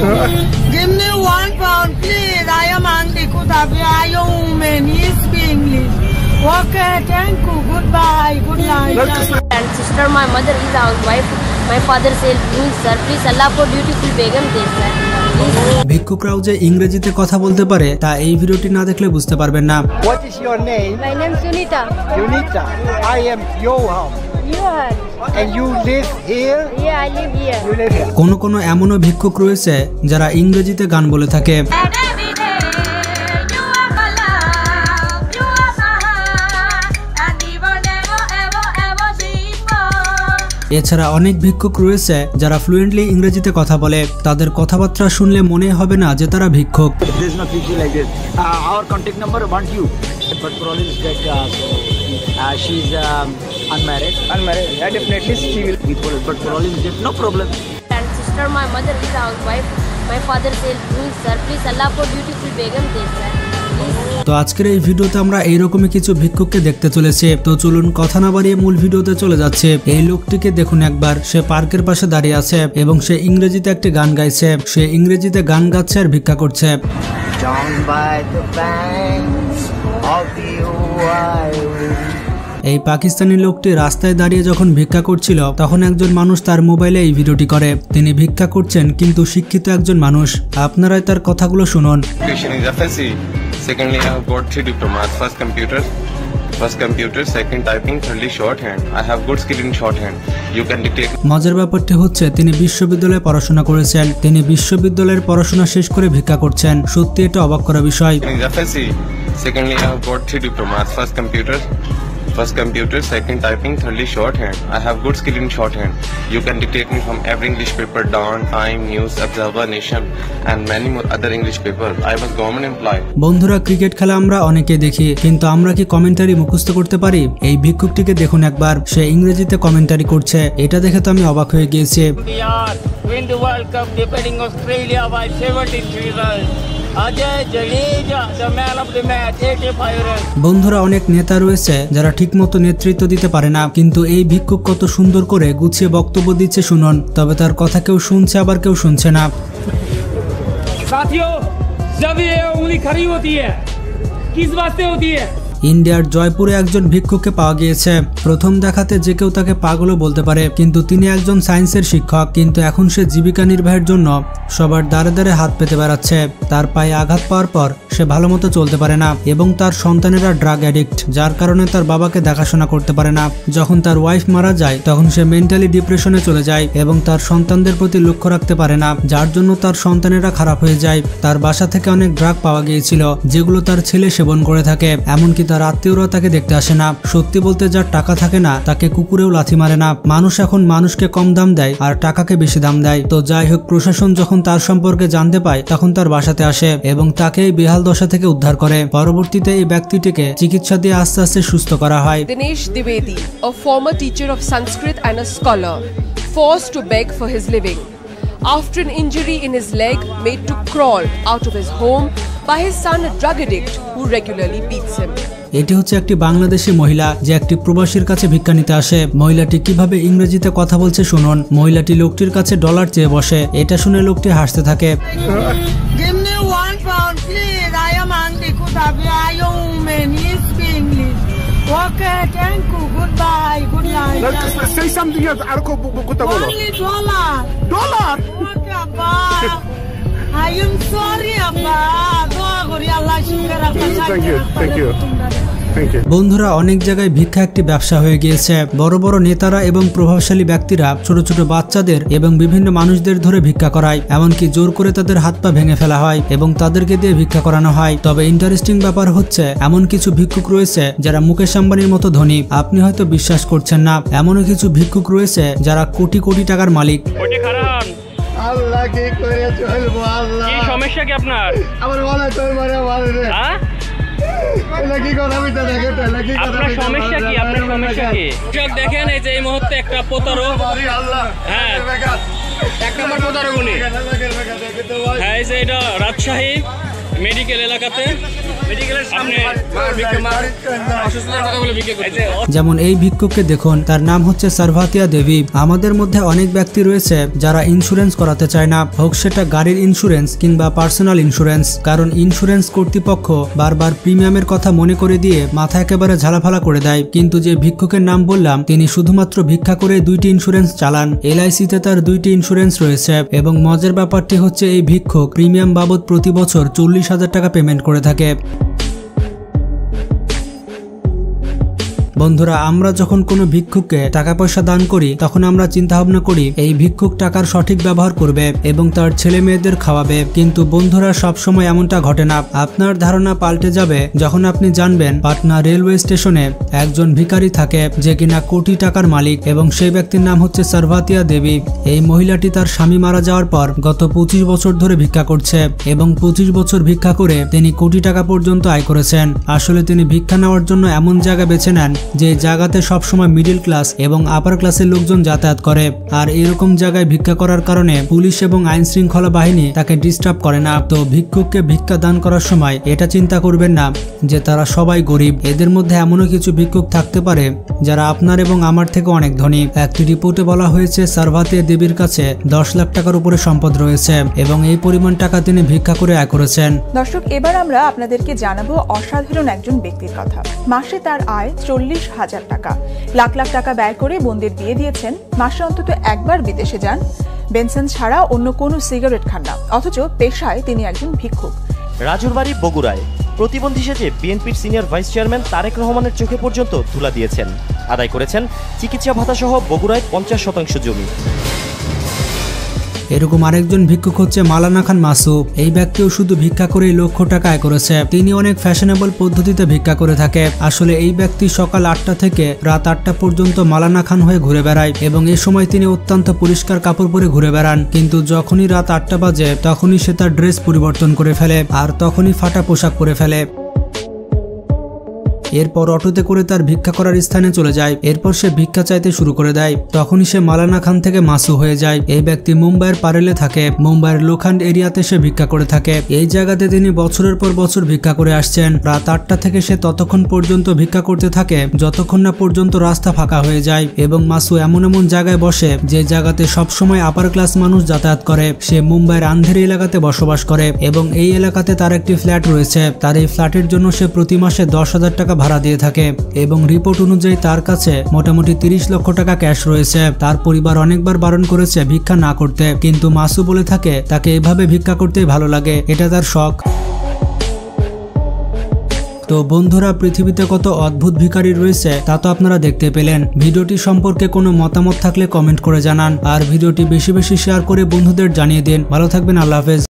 Give me £1, please. I am hungry. Could have a young woman. He speaks English. Okay, thank you. Goodbye. Good night. And sister, my mother is a housewife. My father says, please sir, please Allah for beautiful begum this sir. ভিক্ষুকরাও যে ইংরেজিতে কথা বলতে পারে তা এই ভিডিওটি না দেখলে বুঝতে পারবেন না। What is your name? My name is Sunita. Unita. I am Johan. Johan. And you live here? Yeah, I live here. You live here. কোন এমনও ভিক্ষুক রয়েছে যারা ইংরেজিতে গান বলে থাকে। এছাড়া অনেক ভিক্ষুক রয়েছে যারা ফ্লুয়েন্টলি ইংরেজিতে কথা বলে। তাদের কথাবার্তা শুনলে মনে হবে না যে তারা ভিক্ষুক। Our contact number want you, but problem is that she is unmarried. Unmarried. Yeah, definitely she will. But problem is that no problem. And sister, my mother is a housewife. My father says, please sir, please Allah for beautiful begum this sir. তো আজকের এই ভিডিওতে আমরা এইরকমই কিছু ভিক্ষুককে দেখতে চলেছি। তো চলুন কথা না বাড়িয়ে মূল ভিডিওতে চলে যাচ্ছে। এই লোকটিকে দেখুন একবার, সে পার্কের পাশে দাঁড়িয়ে আছে এবং সে ইংরেজিতে একটি গান গাইছে। সে ইংরেজিতে গান গাচ্ছে আর ভিক্ষা করছে। এই পাকিস্তানি লোকটি রাস্তায় দাঁড়িয়ে যখন ভিক্ষা করছিল তখন একজন মানুষ তার মোবাইলে এই ভিডিওটি করে। তিনি ভিক্ষা করছেন কিন্তু শিক্ষিত একজন মানুষ। আপনারাই তার কথাগুলো শুনুন। Secondly, I have got 3 diplomas. First computer, second typing, thirdly shorthand. I have good skill in shorthand. You can dictate. মজার ব্যাপারটি হচ্ছে তিনি বিশ্ববিদ্যালয়ে পড়াশোনা করেছেন। তিনি বিশ্ববিদ্যালয়ের পড়াশোনা শেষ করে ভিক্ষা করছেন। সত্যি এটা অবাক করা বিষয়। Secondly, I have got 3 diplomas. First computer, second typing, thirdly shorthand. I have good skill in shorthand. You can dictate me from every English paper, Dawn, Time, News, Observer, Nation, and many more other English papers. I was government employee. বন্ধুরা, cricket খেলা আমরা অনেকে দেখি, কিন্তু আমরা কি commentary মুখস্থ করতে পারি? এই ভিক্ষুকটিকে দেখুন একবার, সে ইংরেজিতে কমেন্টারি করছে। এটা দেখে তো আমি অবাক হয়ে গিয়েছি। Win the World Cup defeating Australia by 73 runs. Ajay Jadeja, the man of the match, 85 runs. বন্ধুরা, অনেক নেতা রয়েছে যারা ঠিকমতো নেতৃত্ব দিতে পারে না, কিন্তু এই ভিক্ষুক কত সুন্দর করে গুছিয়ে বক্তব্য দিচ্ছে শুনুন। তবে তার কথা কেউ শুনছে আবার কেউ শুনছে না। साथियों, जब ये उंगली खड़ी होती है, किस वास्ते होती है? ইন্ডিয়ার জয়পুরে একজন ভিক্ষুককে পাওয়া গিয়েছে। প্রথম দেখাতে যে কেউ তাকে পাগলও বলতে পারে, কিন্তু তিনি একজন সায়েন্সের শিক্ষক। কিন্তু এখন সে জীবিকা নির্বাহের জন্য সবার দ্বারে দ্বারে হাত পেতে বেড়াচ্ছে। তার পায়ে আঘাত পাওয়ার পর সে ভালো মতো চলতে পারে না এবং তার সন্তানেরা ড্রাগ অ্যাডিক্ট, যার কারণে তার বাবাকে দেখাশোনা করতে পারে না। যখন তার ওয়াইফ মারা যায় তখন সে মেন্টালি ডিপ্রেশনে চলে যায় এবং তার সন্তানদের প্রতি লক্ষ্য রাখতে পারে না, যার জন্য তার সন্তানেরা খারাপ হয়ে যায়। তার বাসা থেকে অনেক ড্রাগ পাওয়া গিয়েছিল যেগুলো তার ছেলে সেবন করে থাকে। এমনকি তার আত্মীয়রা তাকে দেখতে আসে না। সত্যি বলতে যার টাকা থাকে না তাকে কুকুরেও লাথি মারে না। মানুষ এখন মানুষকে কম দাম দেয় আর টাকাকে বেশি দাম দেয়। তো যাই হোক, প্রশাসন যখন তার সম্পর্কে জানতে পায় তখন তার বাসাতে আসে এবং তাকে এই বেহাল দশা থেকে উদ্ধার করে। পরবর্তীতে এই ব্যক্তিটিকে চিকিৎসা দিয়ে আস্তে আস্তে সুস্থ করা হয়। Dinesh Dwivedi, a former teacher of Sanskrit and a scholar, forced to beg for his living after an injury in his leg made to crawl out of his home by his son, a drug addict who regularly beats him. এটি হচ্ছে একটি বাংলাদেশি মহিলা যে একটি প্রবাসীর কাছে ভিক্ষা নিতে আসে। মহিলাটি কিভাবে ইংরেজিতে কথা বলছে শুনুন। মহিলাটি লোকটির কাছে ডলার চেয়ে বসে। এটা শুনে লোকটি হাসতে থাকে। Give me £1, please. I am hungry. Could have a young woman. He speaks English. Okay, thank you. Goodbye. Good night. Say something else. Only dollar. Dollar. Okay, Abba. I am sorry, Abba. Thank you. বন্ধুরা, অনেক জায়গায় ভিক্ষা একটি ব্যবসা হয়ে গিয়েছে। বড় বড় নেতারা এবং প্রভাবশালী ব্যক্তিরা ছোট ছোট বাচ্চাদের এবং বিভিন্ন মানুষদের ধরে ভিক্ষা করায়। এমনকি জোর করে তাদের হাত পা ভেঙে ফেলা হয় এবং তাদেরকে দিয়ে ভিক্ষা করানো হয়। তবে ইন্টারেস্টিং ব্যাপার হচ্ছে এমন কিছু ভিক্ষুক রয়েছে যারা মুকেশ আম্বানির মতো ধনী। আপনি হয়তো বিশ্বাস করছেন না, এমনও কিছু ভিক্ষুক রয়েছে যারা কোটি কোটি টাকার মালিক। আল্লাহ কি করে চলবো? আল্লাহ, কি সমস্যা কি আপনার? আমার বলা চলবে মারবে। হ্যাঁ, আপনার সমস্যা কি? আপনার সমস্যা কি? দেখেন, এই যে এই মুহূর্তে একটা প্রতারক, হ্যাঁ, 1 নম্বর প্রতারক উনি। হ্যাঁ, এই যে এটা রাজশাহী মেডিকেল এলাকাতে যেমন এই ভিক্ষুককে দেখুন, তার নাম হচ্ছে সার্ভাতিয়া দেবী। আমাদের মধ্যে অনেক ব্যক্তি রয়েছে যারা ইন্স্যুরেন্স করাতে চায় না, হোক সেটা গাড়ির ইন্স্যুরেন্স কিংবা পার্সোনাল ইন্স্যুরেন্স, কারণ ইন্স্যুরেন্স কর্তৃপক্ষ বারবার প্রিমিয়ামের কথা মনে করে দিয়ে মাথা একেবারে ঝালাফালা করে দেয়। কিন্তু যে ভিক্ষুকের নাম বললাম, তিনি শুধুমাত্র ভিক্ষা করে 2টি ইন্স্যুরেন্স চালান। LIC-তে তার 2টি ইন্স্যুরেন্স রয়েছে এবং মজার ব্যাপারটি হচ্ছে এই ভিক্ষুক প্রিমিয়াম বাবদ প্রতি বছর 40,000 টাকা পেমেন্ট করে থাকে। বন্ধুরা, আমরা যখন কোনো ভিক্ষুককে টাকা পয়সা দান করি তখন আমরা চিন্তা ভাবনা করি এই ভিক্ষুক টাকার সঠিক ব্যবহার করবে এবং তার ছেলে মেয়েদের খাওয়াবে, কিন্তু বন্ধুরা সবসময় এমনটা ঘটে না। আপনার ধারণা পাল্টে যাবে যখন আপনি জানবেন পাটনা রেলওয়ে স্টেশনে একজন ভিখারি থাকে যে কিনা কোটি টাকার মালিক এবং সেই ব্যক্তির নাম হচ্ছে সার্ভাতিয়া দেবী। এই মহিলাটি তার স্বামী মারা যাওয়ার পর গত 25 বছর ধরে ভিক্ষা করছে এবং 25 বছর ভিক্ষা করে তিনি কোটি টাকা পর্যন্ত আয় করেছেন। আসলে তিনি ভিক্ষা নেওয়ার জন্য এমন জায়গা বেছে নেন যে জায়গাতে সবসময় মিডল ক্লাস এবং আপার ক্লাসের লোকজন যাতায়াত করে, আর এরকম জায়গায় ভিক্ষা করার কারণে পুলিশ এবং আইন শৃঙ্খলা বাহিনী তাকে ডিস্টার্ব করে না। তো ভিক্ষুককে ভিক্ষা দান করার সময় এটা চিন্তা করবেন না যে তারা সবাই গরিব। এদের মধ্যে এমনও কিছু ভিক্ষুক থাকতে পারে যারা আপনার এবং আমার থেকে অনেক ধনী। একটি রিপোর্টে বলা হয়েছে সার্ভাতিয়া দেবীর কাছে 10 লাখ টাকার উপরে সম্পদ রয়েছে এবং এই পরিমাণ টাকা তিনি ভিক্ষা করে আয় করেছেন। দর্শক, এবার আমরা আপনাদেরকে জানাবো অসাধারণ একজন ব্যক্তির কথা। মাসে তার আয় 40,000 টাকা। লাখ লাখ টাকা ব্যয় করে বোনদের বিয়ে দিয়েছেন। মাসে অন্তত একবার বিদেশে যান। বেনসন ছাড়া অন্য কোনো সিগারেট খান না, অথচ পেশায় তিনি একজন ভিক্ষুক। রাজুর বাড়ি বগুড়ায় প্রতিবন্ধী সেজে বিএনপির সিনিয়র ভাইস চেয়ারম্যান তারেক রহমানের চোখে পর্যন্ত ধুলা দিয়েছেন। আদায় করেছেন চিকিৎসা ভাতা সহ বগুড়ায় 50% জমি। এরকম আরেকজন ভিক্ষুক হচ্ছে মালানা খান মাসু। এই ব্যক্তিও শুধু ভিক্ষা করেই লক্ষ টাকা আয় করেছে। তিনি অনেক ফ্যাশনেবল পদ্ধতিতে ভিক্ষা করে থাকে। আসলে এই ব্যক্তি সকাল 8টা থেকে রাত 8টা পর্যন্ত মালানা খান হয়ে ঘুরে বেড়ায় এবং এই সময় তিনি অত্যন্ত পরিষ্কার কাপড় পরে ঘুরে বেড়ান, কিন্তু যখনই রাত 8টা বাজে তখনই সে তার ড্রেস পরিবর্তন করে ফেলে আর তখনই ফাটা পোশাক পরে ফেলে। এরপর অটোতে করে তার ভিক্ষা করার স্থানে চলে যায়। এরপর সে ভিক্ষা চাইতে শুরু করে দেয়। তখনই সে মালানা খান থেকে মাসু হয়ে যায়। এই ব্যক্তি মুম্বাইয়ের পারেলে থাকে। মুম্বাইয়ের লোখান্ড এরিয়াতে সে ভিক্ষা করে থাকে। এই জায়গাতে তিনি বছরের পর বছর ভিক্ষা করে আসছেন। রাত 8টা থেকে সে ততক্ষণ পর্যন্ত ভিক্ষা করতে থাকে যতক্ষণ না পর্যন্ত রাস্তা ফাঁকা হয়ে যায় এবং মাসু এমন এমন জায়গায় বসে যে জায়গাতে সবসময় আপার ক্লাস মানুষ যাতায়াত করে। সে মুম্বাইয়ের আন্ধেরি এলাকাতে বসবাস করে এবং এই এলাকাতে তার একটি ফ্ল্যাট রয়েছে। তার এই ফ্ল্যাটের জন্য সে প্রতি মাসে 10,000 টাকা ভাড়া দিয়ে থাকে এবং রিপোর্ট অনুযায়ী তার কাছে মোটামুটি 30 লক্ষ টাকা ক্যাশ রয়েছে। তার পরিবার অনেকবার বারণ করেছে ভিক্ষা না করতে, কিন্তু মাসু বলে থাকে তাকে এভাবে ভিক্ষা করতেই ভালো লাগে, এটা তার শখ। তো বন্ধুরা, পৃথিবীতে কত অদ্ভুত ভিখারি রয়েছে তা তো আপনারা দেখতে পেলেন। ভিডিওটি সম্পর্কে কোনো মতামত থাকলে কমেন্ট করে জানান আর ভিডিওটি বেশি বেশি শেয়ার করে বন্ধুদের জানিয়ে দিন। ভালো থাকবেন, আল্লাহ হাফেজ।